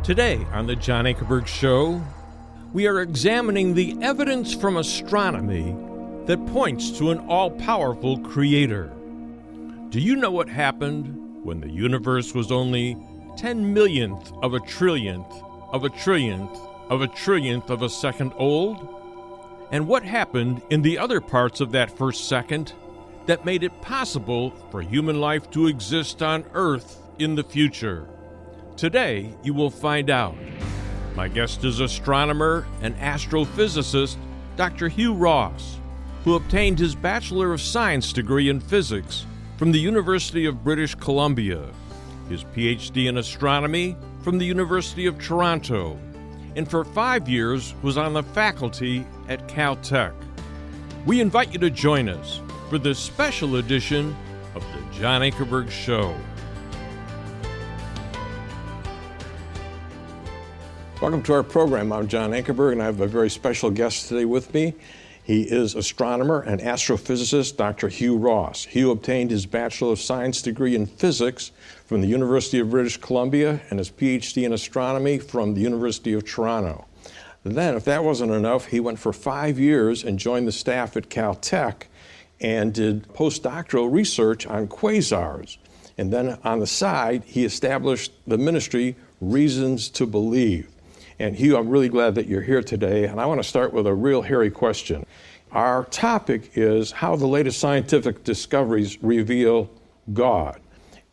Today on the John Ankerberg Show, we are examining the evidence from astronomy that points to an all-powerful creator. Do you know what happened when the universe was only 10 millionth of a trillionth of a trillionth of a trillionth of a second old? And what happened in the other parts of that first second that made it possible for human life to exist on Earth in the future? Today, you will find out. My guest is astronomer and astrophysicist Dr. Hugh Ross, who obtained his Bachelor of Science degree in physics from the University of British Columbia, his PhD in astronomy from the University of Toronto, and for 5 years was on the faculty at Caltech. We invite you to join us for this special edition of the John Ankerberg Show. Welcome to our program. I'm John Ankerberg, and I have a very special guest today with me. He is astronomer and astrophysicist Dr. Hugh Ross. Hugh obtained his Bachelor of Science degree in physics from the University of British Columbia and his PhD in astronomy from the University of Toronto. Then, if that wasn't enough, he went for 5 years and joined the staff at Caltech and did postdoctoral research on quasars. And then on the side, he established the ministry Reasons to Believe. And Hugh, I'm really glad that you're here today, and I want to start with a real hairy question. Our topic is how the latest scientific discoveries reveal God.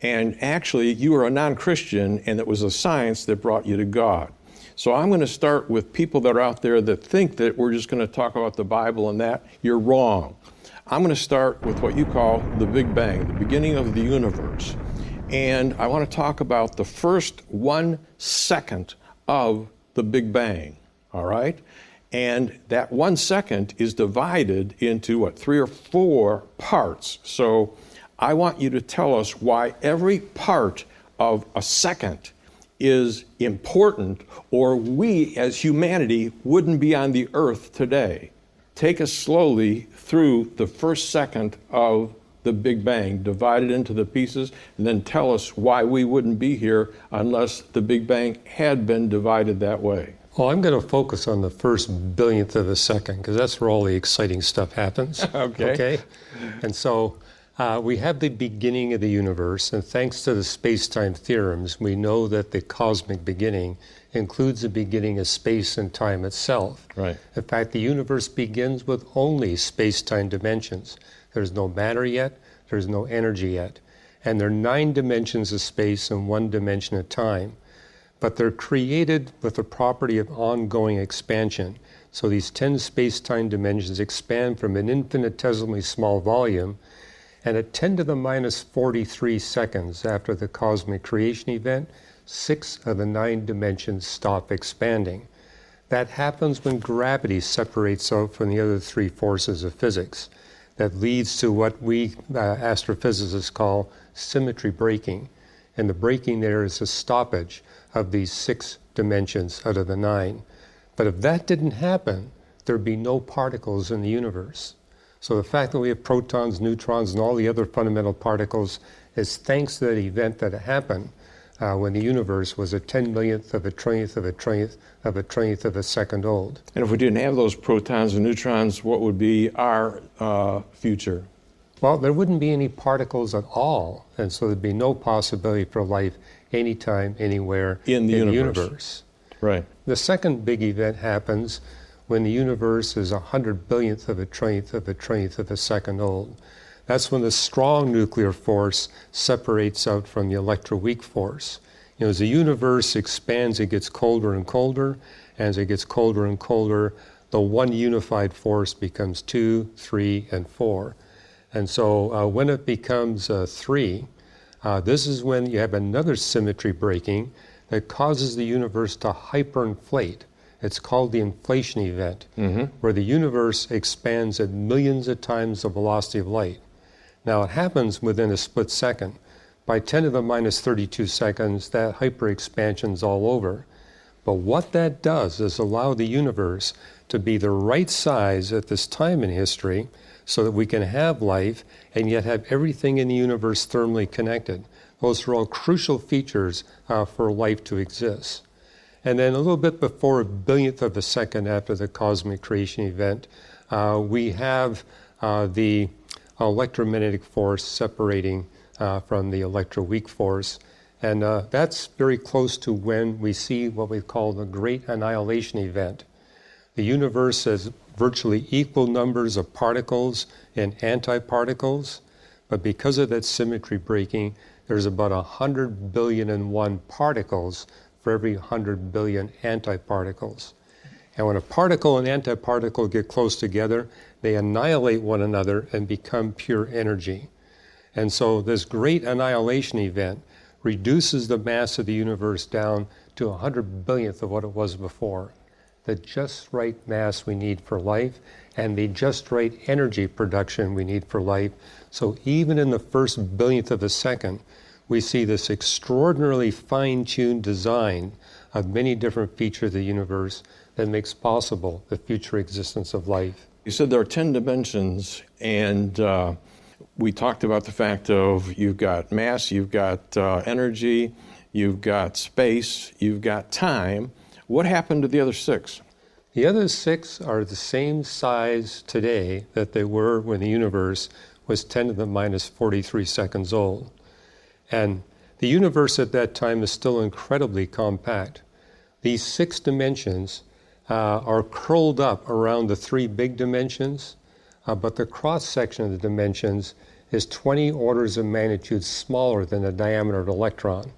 And actually, you are a non-Christian, and it was a science that brought you to God. So I'm going to start with people that are out there that think that we're just going to talk about the Bible and that. You're wrong. I'm going to start with what you call the Big Bang, the beginning of the universe. And I want to talk about the first 1 second of the Big Bang, all right? And that 1 second is divided into, 3 or 4 parts. So I want you to tell us why every part of a second is important, or we as humanity wouldn't be on the earth today. Take us slowly through the first second of the Big Bang, divide it into the pieces, and then tell us why we wouldn't be here unless the Big Bang had been divided that way. Well, I'm going to focus on the first billionth of a second because that's where all the exciting stuff happens. Okay. And so we have the beginning of the universe, and thanks to the space-time theorems, we know that the cosmic beginning includes the beginning of space and time itself. Right. In fact, the universe begins with only space-time dimensions. There's no matter yet, there's no energy yet. And there are 9 dimensions of space and 1 dimension of time. But they're created with the property of ongoing expansion. So these 10 space-time dimensions expand from an infinitesimally small volume, and at 10 to the minus 43 seconds after the cosmic creation event, 6 of the 9 dimensions stop expanding. That happens when gravity separates out from the other 3 forces of physics. That leads to what we astrophysicists call symmetry breaking. And the breaking there is a stoppage of these 6 dimensions out of the 9. But if that didn't happen, there'd be no particles in the universe. So the fact that we have protons, neutrons, and all the other fundamental particles is thanks to that event that happened when the universe was a 10 millionth of a trillionth of a trillionth of a trillionth of a second old. And if we didn't have those protons and neutrons, what would be our future? Well, there wouldn't be any particles at all, and so there'd be no possibility for life anytime, anywhere in the universe. Right. The second big event happens when the universe is 100 billionth of a trillionth of a trillionth of a second old. That's when the strong nuclear force separates out from the electroweak force. You know, as the universe expands, it gets colder and colder. And as it gets colder and colder, the one unified force becomes 2, 3, and 4. And so when it becomes 3, this is when you have another symmetry breaking that causes the universe to hyperinflate. It's called the inflation event, where the universe expands at millions of times the velocity of light. Now, it happens within a split second. By 10 to the minus 32 seconds, that hyperexpansion's all over. But what that does is allow the universe to be the right size at this time in history so that we can have life and yet have everything in the universe thermally connected. Those are all crucial features for life to exist. And then a little bit before a billionth of a second after the cosmic creation event, we have the electromagnetic force separating from the electroweak force. And that's very close to when we see what we call the Great Annihilation Event. The universe has virtually equal numbers of particles and antiparticles, but because of that symmetry breaking, there's about 100 billion and one particles for every 100 billion antiparticles. And when a particle and antiparticle get close together, they annihilate one another and become pure energy. And so this great annihilation event reduces the mass of the universe down to 100 billionth of what it was before. The just right mass we need for life and the just right energy production we need for life. So even in the first billionth of a second, we see this extraordinarily fine-tuned design of many different features of the universe that makes possible the future existence of life. You said there are 10 dimensions, and we talked about the fact of you've got mass, you've got energy, you've got space, you've got time. What happened to the other 6? The other 6 are the same size today that they were when the universe was 10 to the minus 43 seconds old. And the universe at that time is still incredibly compact. These 6 dimensions are curled up around the 3 big dimensions, but the cross-section of the dimensions is 20 orders of magnitude smaller than the diameter of an electron,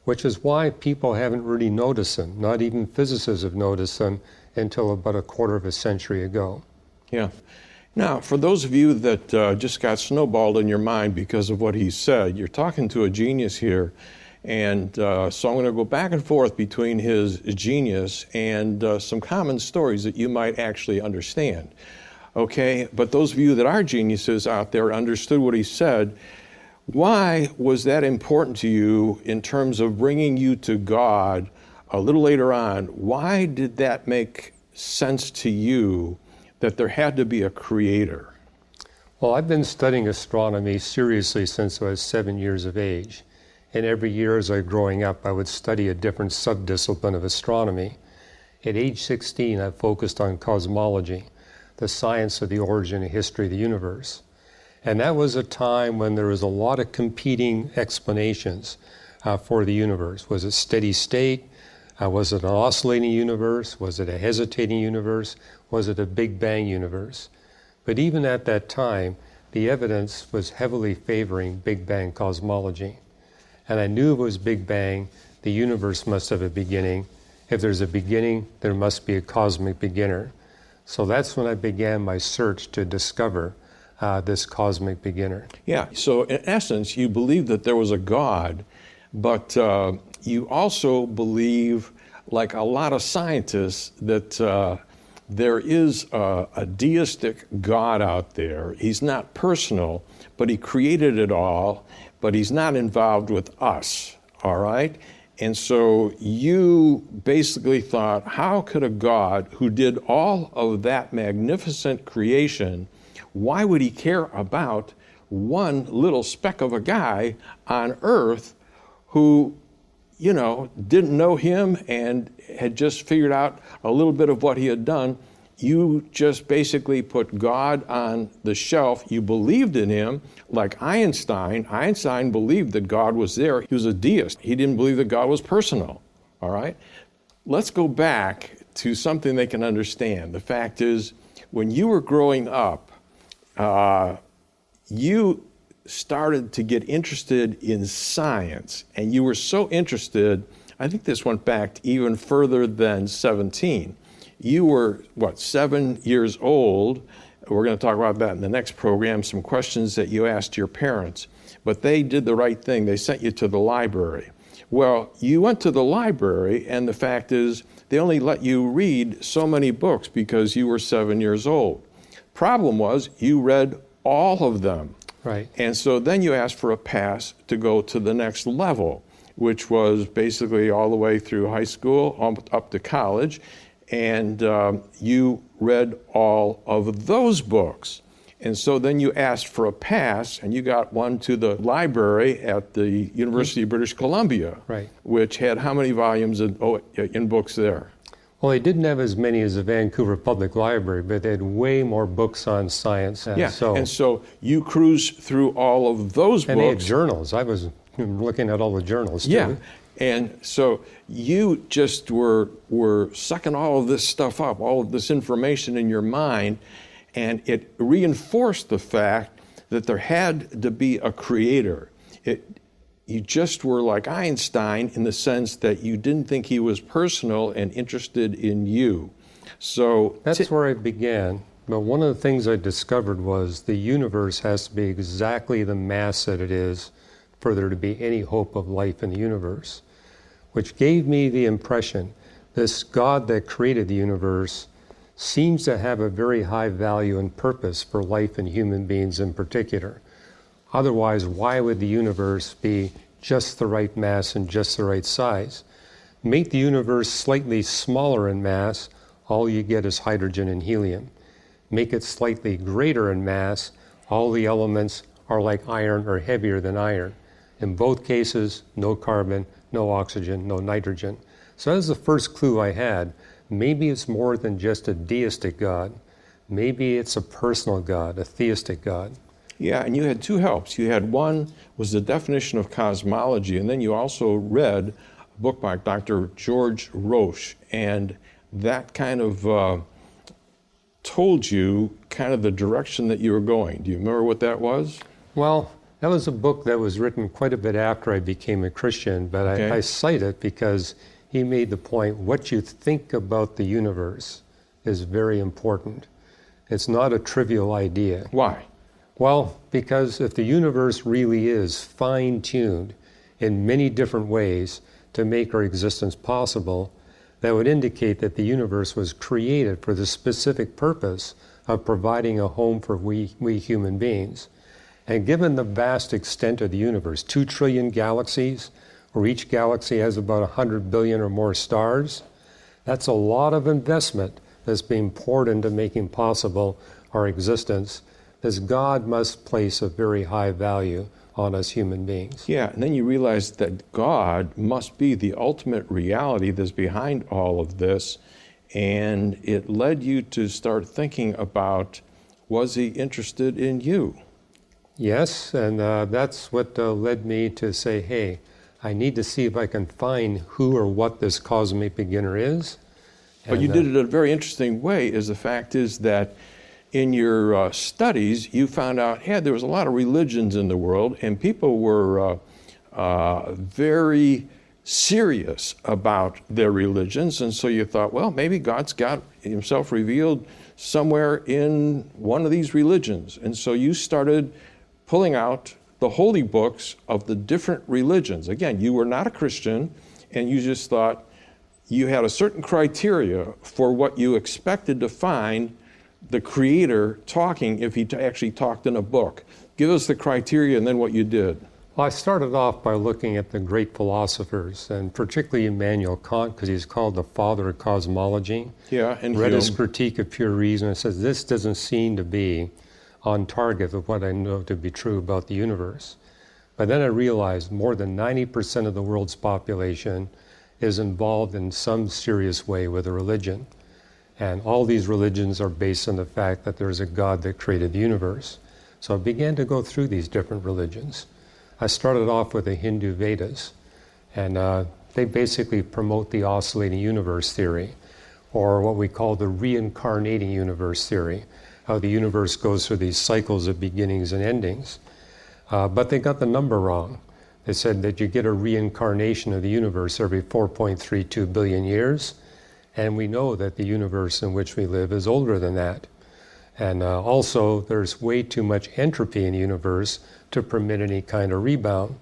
which is why people haven't really noticed them. Not even physicists have noticed them until about a quarter of a century ago. Yeah. Now, for those of you that just got snowballed in your mind because of what he said, you're talking to a genius here. And so I'm going to go back and forth between his genius and some common stories that you might actually understand. Okay, but those of you that are geniuses out there understood what he said. Why was that important to you in terms of bringing you to God a little later on? Why did that make sense to you that there had to be a creator? Well, I've been studying astronomy seriously since I was 7 years of age. And every year as I was growing up, I would study a different subdiscipline of astronomy. At age 16, I focused on cosmology, the science of the origin and history of the universe. And that was a time when there was a lot of competing explanations for the universe. Was it steady state? Was it an oscillating universe? Was it a hesitating universe? Was it a Big Bang universe? But even at that time, the evidence was heavily favoring Big Bang cosmology. And I knew it was Big Bang, the universe must have a beginning. If there's a beginning, there must be a cosmic beginner. So that's when I began my search to discover this cosmic beginner. Yeah, so in essence, you believe that there was a God, but you also believe, like a lot of scientists, that there is a deistic God out there. He's not personal, but he created it all, but he's not involved with us, all right? And so you basically thought, how could a God who did all of that magnificent creation, why would he care about one little speck of a guy on earth who, you know, didn't know him and had just figured out a little bit of what he had done? You just basically put God on the shelf. You believed in him, like Einstein. Einstein believed that God was there. He was a deist. He didn't believe that God was personal, all right? Let's go back to something they can understand. The fact is, when you were growing up, you started to get interested in science, and you were so interested, I think this went back even further than 17. You were, 7 years old. We're going to talk about that in the next program, some questions that you asked your parents. But they did the right thing. They sent you to the library. Well, you went to the library, and the fact is they only let you read so many books because you were 7 years old. Problem was, you read all of them. Right. And so then you asked for a pass to go to the next level, which was basically all the way through high school, up to college. And you read all of those books. And so then you asked for a pass, and you got one to the library at the University of British Columbia, Right. which had how many volumes in books there? Well, they didn't have as many as the Vancouver Public Library, but they had way more books on science. And so you cruised through all of those and they had books. journals. I was looking at all the journals, too. Yeah. And so you just were sucking all of this stuff up, all of this information in your mind, and it reinforced the fact that there had to be a creator. You just were like Einstein in the sense that you didn't think he was personal and interested in you. So that's where I began. But one of the things I discovered was the universe has to be exactly the mass that it is for there to be any hope of life in the universe, which gave me the impression this God that created the universe seems to have a very high value and purpose for life and human beings in particular. Otherwise, why would the universe be just the right mass and just the right size? Make the universe slightly smaller in mass, all you get is hydrogen and helium. Make it slightly greater in mass, all the elements are like iron or heavier than iron. In both cases, no carbon, no oxygen, no nitrogen. So that was the first clue I had. Maybe it's more than just a deistic God. Maybe it's a personal God, a theistic God. Yeah, and you had two helps. You had one was the definition of cosmology, and then you also read a book by Dr. George Roche, and that kind of told you kind of the direction that you were going. Do you remember what that was? Well, that was a book that was written quite a bit after I became a Christian, but okay. I cite it because he made the point, what you think about the universe is very important. It's not a trivial idea. Why? Well, because if the universe really is fine-tuned in many different ways to make our existence possible, that would indicate that the universe was created for the specific purpose of providing a home for we human beings. And given the vast extent of the universe, 2 trillion galaxies, where each galaxy has about 100 billion or more stars, that's a lot of investment that's being poured into making possible our existence. This God must place a very high value on us human beings. Yeah, and then you realize that God must be the ultimate reality that's behind all of this, and it led you to start thinking about, was he interested in you? Yes, and that's what led me to say, hey, I need to see if I can find who or what this cosmic beginner is. But you did it in a very interesting way, is the fact is that in your studies, you found out, there was a lot of religions in the world, and people were very serious about their religions, and so you thought, well, maybe God's got himself revealed somewhere in one of these religions. And so you started pulling out the holy books of the different religions. Again, you were not a Christian, and you just thought you had a certain criteria for what you expected to find the Creator talking if he actually talked in a book. Give us the criteria and then what you did. Well, I started off by looking at the great philosophers, and particularly Immanuel Kant, because he's called the father of cosmology. Yeah, and read his Critique of Pure Reason and says, this doesn't seem to be on target with what I know to be true about the universe. But then I realized more than 90% of the world's population is involved in some serious way with a religion. And all these religions are based on the fact that there's a God that created the universe. So I began to go through these different religions. I started off with the Hindu Vedas, and they basically promote the oscillating universe theory, or what we call the reincarnating universe theory, how the universe goes through these cycles of beginnings and endings. But they got the number wrong. They said that you get a reincarnation of the universe every 4.32 billion years, and we know that the universe in which we live is older than that. And also, there's way too much entropy in the universe to permit any kind of rebound.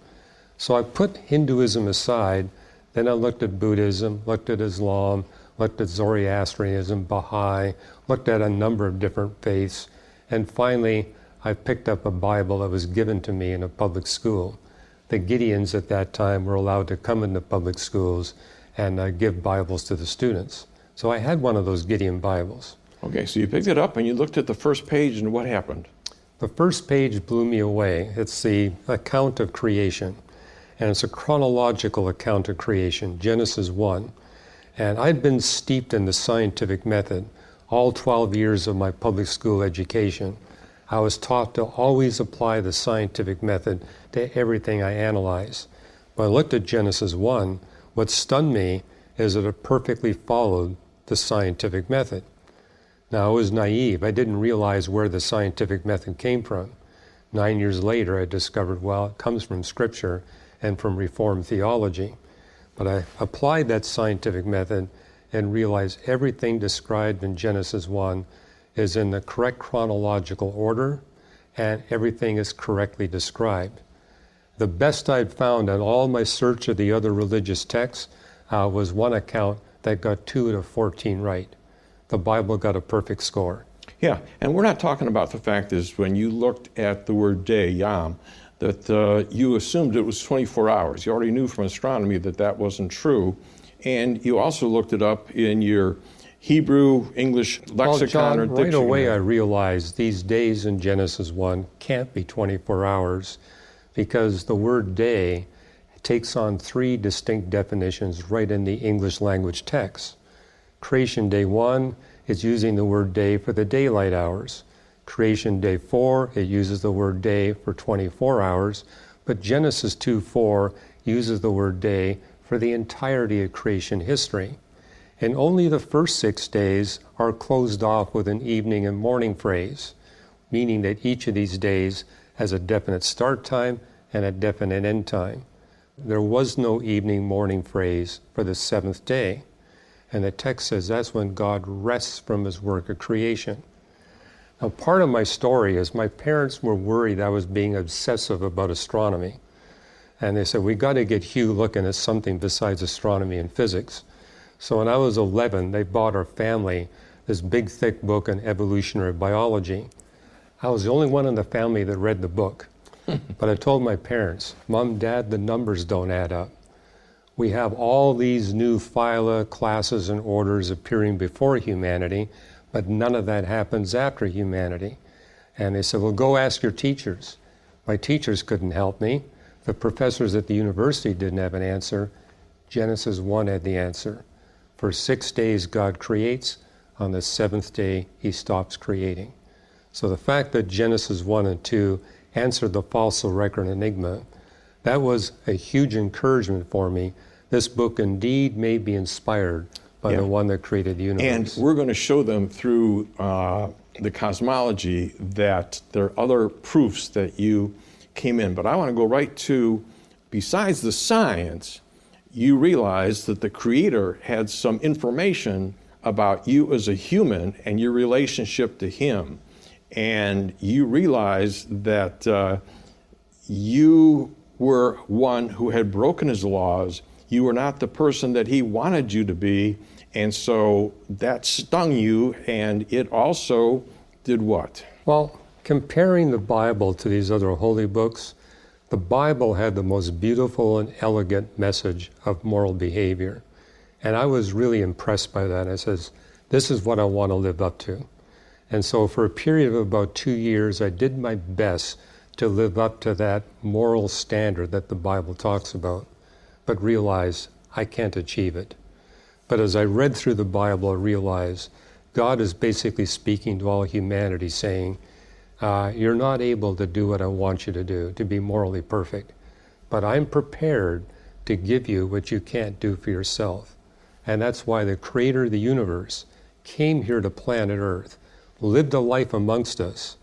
So I put Hinduism aside, then I looked at Buddhism, looked at Islam, looked at Zoroastrianism, Baha'i, looked at a number of different faiths, and finally I picked up a Bible that was given to me in a public school. The Gideons at that time were allowed to come into public schools and give Bibles to the students. So I had one of those Gideon Bibles. Okay, so you picked it up and you looked at the first page, and what happened? The first page blew me away. It's the account of creation, and it's a chronological account of creation, Genesis 1. And I'd been steeped in the scientific method all 12 years of my public school education. I was taught to always apply the scientific method to everything I analyze. When I looked at Genesis 1, what stunned me is that it perfectly followed the scientific method. Now, I was naive. I didn't realize where the scientific method came from. 9 years later, I discovered, well, it comes from Scripture and from Reformed theology. But I applied that scientific method and realized everything described in Genesis 1 is in the correct chronological order, and everything is correctly described. The best I'd found in all my search of the other religious texts was one account that got 2 out of 14 right. The Bible got a perfect score. Yeah, and we're not talking about the fact is when you looked at the word day, yam, that you assumed it was 24 hours. You already knew from astronomy that that wasn't true. And you also looked it up in your Hebrew, English lexicon John, or dictionary. Right away I realized these days in Genesis 1 can't be 24 hours because the word day takes on 3 distinct definitions right in the English language text. Creation day 1 is using the word day for the daylight hours. Creation day 4, it uses the word day for 24 hours, but Genesis 2:4 uses the word day for the entirety of creation history. And only the first 6 days are closed off with an evening and morning phrase, meaning that each of these days has a definite start time and a definite end time. There was no evening morning phrase for the 7th day. And the text says that's when God rests from his work of creation. Now, part of my story is my parents were worried I was being obsessive about astronomy. And they said, we got to get Hugh looking at something besides astronomy and physics. So when I was 11, they bought our family this big, thick book on evolutionary biology. I was the only one in the family that read the book. But I told my parents, Mom, Dad, the numbers don't add up. We have all these new phyla, classes, and orders appearing before humanity, but none of that happens after humanity. And they said, well, go ask your teachers. My teachers couldn't help me. The professors at the university didn't have an answer. Genesis 1 had the answer. For 6 days God creates. On the 7th day he stops creating. So the fact that Genesis 1 and 2 answered the fossil record enigma, that was a huge encouragement for me. This book indeed may be inspired by the one that created the universe. And we're going to show them through the cosmology that there are other proofs that you came in. But I want to go right to, besides the science, you realize that the Creator had some information about you as a human and your relationship to Him. And you realize that you were one who had broken His laws. You were not the person that He wanted you to be. And so that stung you, and it also did what? Well, comparing the Bible to these other holy books, the Bible had the most beautiful and elegant message of moral behavior. And I was really impressed by that. I says, this is what I want to live up to. And so for a period of about 2 years, I did my best to live up to that moral standard that the Bible talks about, but realized I can't achieve it. But as I read through the Bible, I realized God is basically speaking to all humanity, saying, you're not able to do what I want you to do, to be morally perfect. But I'm prepared to give you what you can't do for yourself. And that's why the Creator of the universe came here to planet Earth, lived a life amongst us,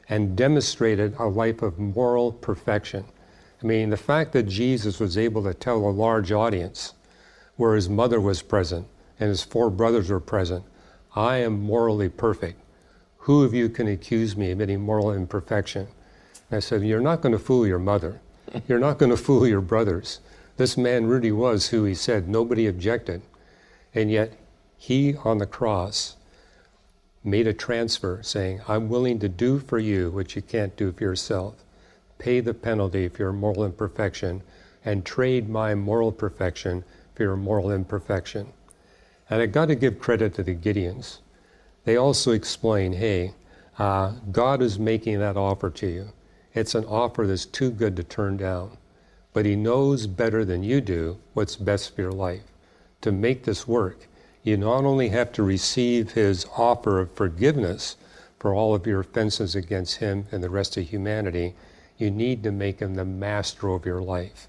and demonstrated a life of moral perfection. I mean, the fact that Jesus was able to tell a large audience, where his mother was present and his 4 brothers were present, I am morally perfect. Who of you can accuse me of any moral imperfection? And I said, you're not going to fool your mother. You're not going to fool your brothers. This man really was who he said. Nobody objected. And yet, he on the cross made a transfer saying, I'm willing to do for you what you can't do for yourself. Pay the penalty for your moral imperfection and trade my moral perfection for your moral imperfection. And I got to give credit to the Gideons. They also explain, hey, God is making that offer to you. It's an offer that's too good to turn down. But He knows better than you do what's best for your life. To make this work, you not only have to receive His offer of forgiveness for all of your offenses against Him and the rest of humanity, you need to make Him the master of your life.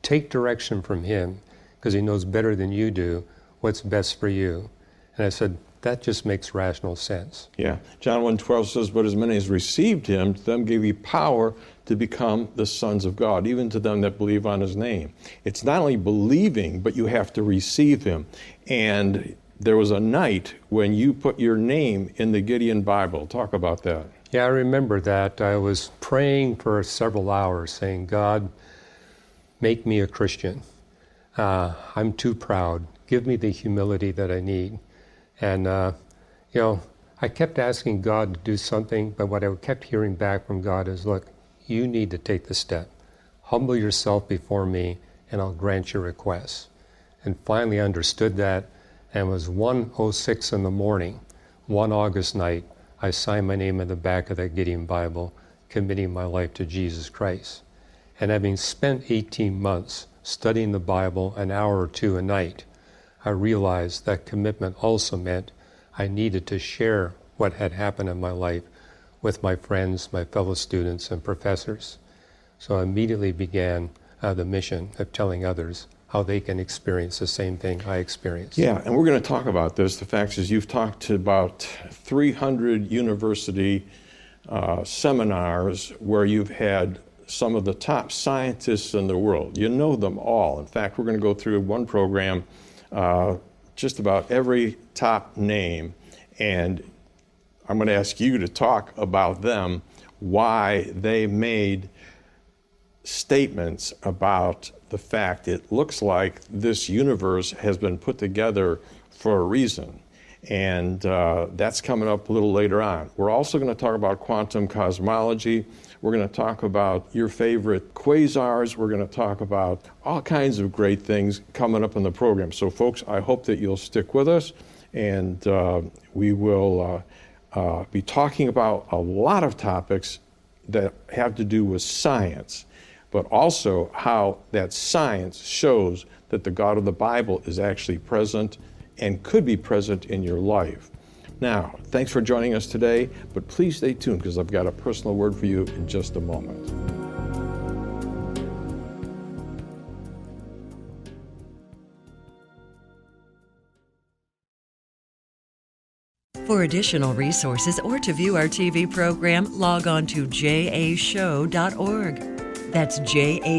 Take direction from Him, because He knows better than you do what's best for you. And I said, that just makes rational sense. Yeah. John 1:12 says, but as many as received Him, to them gave He power to become the sons of God, even to them that believe on His name. It's not only believing, but you have to receive Him. And there was a night when you put your name in the Gideon Bible. Talk about that. Yeah, I remember that. I was praying for several hours, saying, God, make me a Christian. I'm too proud. Give me the humility that I need. And, I kept asking God to do something, but what I kept hearing back from God is, look, you need to take the step. Humble yourself before me, and I'll grant your requests. And finally I understood that, and it was 1:06 in the morning, one August night, I signed my name in the back of that Gideon Bible, committing my life to Jesus Christ. And having spent 18 months studying the Bible an hour or two a night, I realized that commitment also meant I needed to share what had happened in my life with my friends, my fellow students, and professors. So I immediately began the mission of telling others how they can experience the same thing I experienced. Yeah, and we're going to talk about this. The fact is, you've talked to about 300 university seminars where you've had some of the top scientists in the world. You know them all. In fact, we're going to go through one program, just about every top name, and I'm going to ask you to talk about them, why they made statements about the fact it looks like this universe has been put together for a reason. And that's coming up a little later on. We're also going to talk about quantum cosmology. We're going to talk about your favorite quasars. We're going to talk about all kinds of great things coming up in the program. So, folks, I hope that you'll stick with us, and we will be talking about a lot of topics that have to do with science, but also how that science shows that the God of the Bible is actually present and could be present in your life. Now, thanks for joining us today, but please stay tuned because I've got a personal word for you in just a moment. For additional resources or to view our TV program, log on to jashow.org. That's jashow.org.